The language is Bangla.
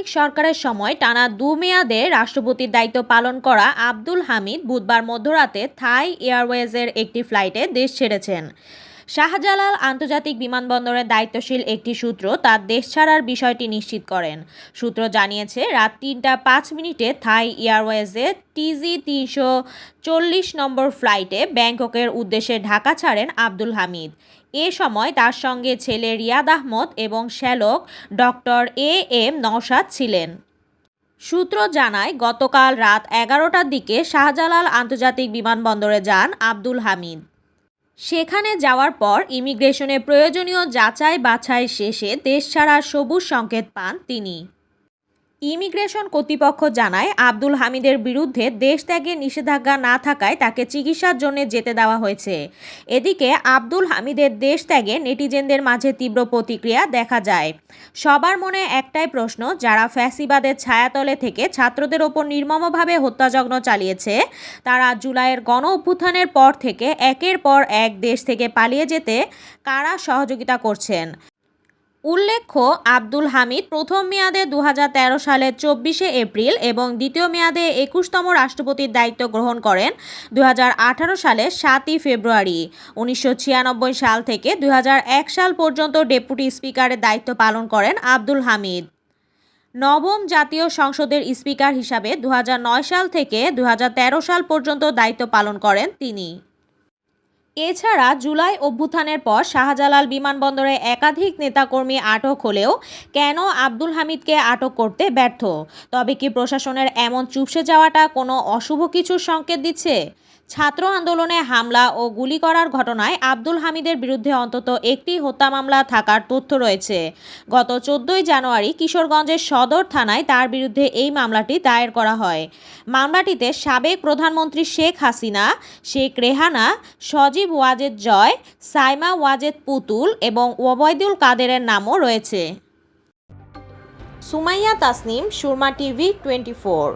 লীগ সরকারের সময় টানা ২ মেয়াদে রাষ্ট্রপতির দায়িত্ব পালন করা আব্দুল হামিদ বুধবার মধ্যরাতে থাই এয়ারওয়েজের একটি ফ্লাইটে দেশ ছেড়েছেন। শাহজালাল আন্তর্জাতিক বিমানবন্দরের দায়িত্বশীল একটি সূত্র তার দেশ ছাড়ার বিষয়টি নিশ্চিত করেন। সূত্র জানিয়েছে, রাত ৩টা ৫ মিনিটে থাই এয়ারওয়েজে TG ৩৪০ নম্বর ফ্লাইটে ব্যাংককের উদ্দেশ্যে ঢাকা ছাড়েন আব্দুল হামিদ। এ সময় তার সঙ্গে ছেলে রিয়াদ আহমদ এবং শ্যালক ডক্টর AM নওশাদ ছিলেন। সূত্র জানায়, গতকাল রাত ১১টার দিকে শাহজালাল আন্তর্জাতিক বিমানবন্দরে যান আব্দুল হামিদ। সেখানে যাওয়ার পর ইমিগ্রেশনে প্রয়োজনীয় যাচাই বাছাই শেষে দেশ ছাড়ার সবুজ সংকেত পান তিনি। ইমিগ্রেশন কর্তৃপক্ষ জানায়, আব্দুল হামিদের বিরুদ্ধে দেশ ত্যাগের নিষেধাজ্ঞা না থাকায় তাকে চিকিৎসার জন্য যেতে দেওয়া হয়েছে। এদিকে আব্দুল হামিদের দেশ ত্যাগে নেটিজেনদের মাঝে তীব্র প্রতিক্রিয়া দেখা যায়। সবার মনে একটাই প্রশ্ন, যারা ফ্যাসিবাদের ছায়াতলে থেকে ছাত্রদের ওপর নির্মমভাবে হত্যাযজ্ঞ চালিয়েছে, তারা জুলাইয়ের গণ অভ্যুত্থানের পর থেকে একের পর এক দেশ থেকে পালিয়ে যেতে কারা সহযোগিতা করছেন। উল্লেখ্য, আব্দুল হামিদ প্রথম মেয়াদে ২০১৩ সালের ২৪শে এপ্রিল এবং দ্বিতীয় মেয়াদে ২১তম রাষ্ট্রপতির দায়িত্ব গ্রহণ করেন ২০১৮ সালের ৭ই ফেব্রুয়ারি। ১৯৯৬ সাল থেকে ২০০১ সাল পর্যন্ত ডেপুটি স্পিকারের দায়িত্ব পালন করেন আব্দুল হামিদ। নবম জাতীয় সংসদের স্পিকার হিসাবে ২০০৯ সাল থেকে ২০১৩ সাল পর্যন্ত দায়িত্ব পালন করেন তিনি। এছাড়া জুলাই অভ্যুত্থানের পর শাহজালাল বিমানবন্দরে একাধিক নেতাকর্মী আটক হলেও কেন আব্দুল হামিদকে আটক করতে ব্যর্থ? তবে কি প্রশাসনের এমন চুপসে যাওয়াটা কোনো অশুভ কিছুর সংকেত দিচ্ছে? ছাত্র আন্দোলনে হামলা ও গুলি করার ঘটনায় আব্দুল হামিদের বিরুদ্ধে অন্তত একটি হত্যা মামলা থাকার তথ্য রয়েছে। গত ১৪ই জানুয়ারি কিশোরগঞ্জের সদর থানায় তার বিরুদ্ধে এই মামলাটি দায়ের করা হয়। মামলাটিতে সাবেক প্রধানমন্ত্রী শেখ হাসিনা, শেখ রেহানা, সজীব ওয়াজেদ জয়, সাইমা ওয়াজেদ পুতুল এবং ওবায়দুল কাদেরের নামও রয়েছে। সুমাইয়া তাসনিম, সুরমা টিভি 24।